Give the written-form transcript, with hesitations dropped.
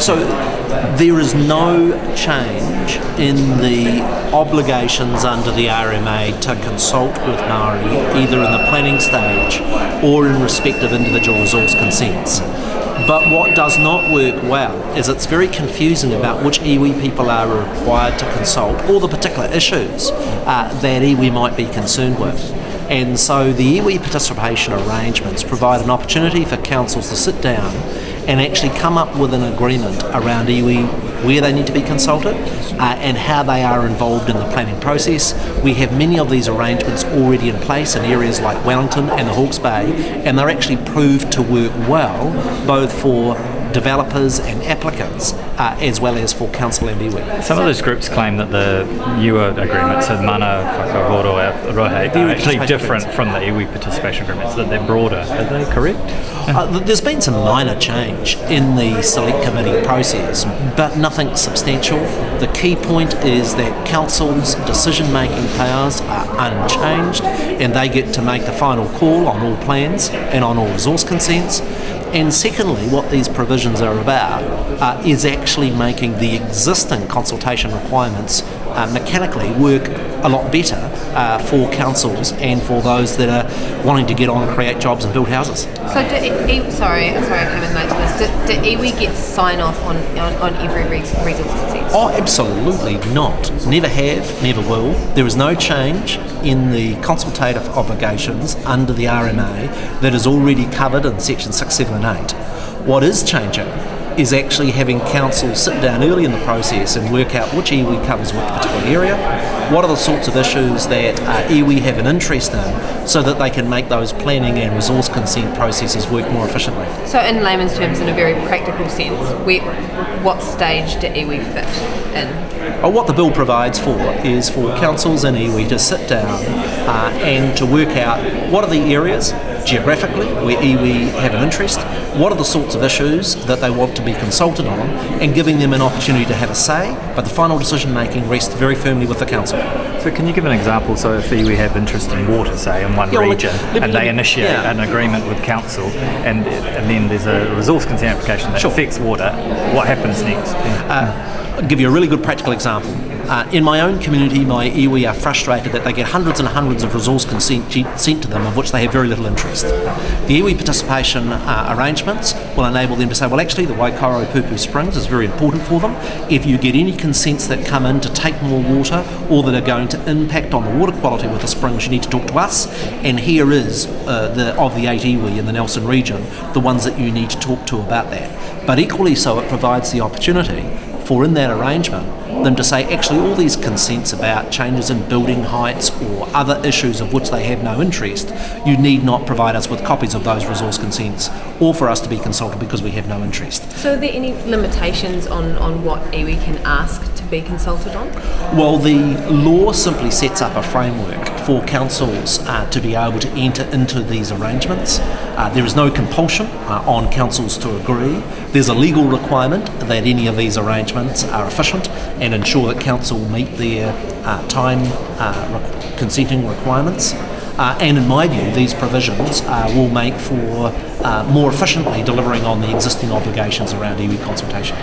So there is no change in the obligations under the RMA to consult with Maori, either in the planning stage or in respect of individual resource consents. But what does not work well is it's very confusing about which iwi people are required to consult or the particular issues that iwi might be concerned with. And so the iwi participation arrangements provide an opportunity for councils to sit down and actually come up with an agreement around iwi where they need to be consulted and how they are involved in the planning process. We have many of these arrangements already in place in areas like Wellington and the Hawke's Bay, and they're actually proved to work well both for developers and applicants as well as for council and iwi. Some of those groups claim that the newer agreements, so mana whakaroa rohe, are actually different from the iwi participation agreements, that they're broader. Are they correct? There's been some minor change in the select committee process, but nothing substantial. The key point is that council's decision-making powers are unchanged, and they get to make the final call on all plans and on all resource consents. And secondly, what these provisions are about is actually making the existing consultation requirements mechanically work a lot better for councils and for those that are wanting to get on and create jobs and build houses. So, sorry, I came in late to this. Do iwi get sign off on every resource consent? Oh, absolutely not. Never have, never will. There is no change in the consultative obligations under the RMA that is already covered in section 6, 7 and 8. What is changing is actually having council sit down early in the process and work out which iwi covers which particular area, what are the sorts of issues that iwi have an interest in, so that they can make those planning and resource consent processes work more efficiently. So in layman's terms, in a very practical sense, what stage do iwi fit in? What the bill provides for is for councils and iwi to sit down and to work out what are the areas geographically where iwi have an interest, what are the sorts of issues that they want to be consulted on, and giving them an opportunity to have a say, but the final decision making rests very firmly with the council. So can you give an example? So if iwi have interest in water, say, in one region, and they initiate an agreement with council, and then there's a resource consent application that affects water, what happens next? I'll give you a really good practical example. In my own community, my iwi are frustrated that they get hundreds and hundreds of resource consent sent to them of which they have very little interest. The iwi participation arrangements will enable them to say, well, actually the Waikairo Pupu Springs is very important for them. If you get any consents that come in to take more water or that are going to impact on the water quality with the springs, you need to talk to us, and here is of the 8 iwi in the Nelson region, the ones that you need to talk to about that. But equally so, it provides the opportunity for, in that arrangement, them to say actually all these consents about changes in building heights or other issues of which they have no interest, you need not provide us with copies of those resource consents or for us to be consulted because we have no interest. So are there any limitations on what iwi can ask to be consulted on? Well, the law simply sets up a framework for councils to be able to enter into these arrangements. There is no compulsion on councils to agree. There's a legal requirement that any of these arrangements are efficient and ensure that council meet their time consenting requirements. And in my view, these provisions will make for more efficiently delivering on the existing obligations around iwi consultation.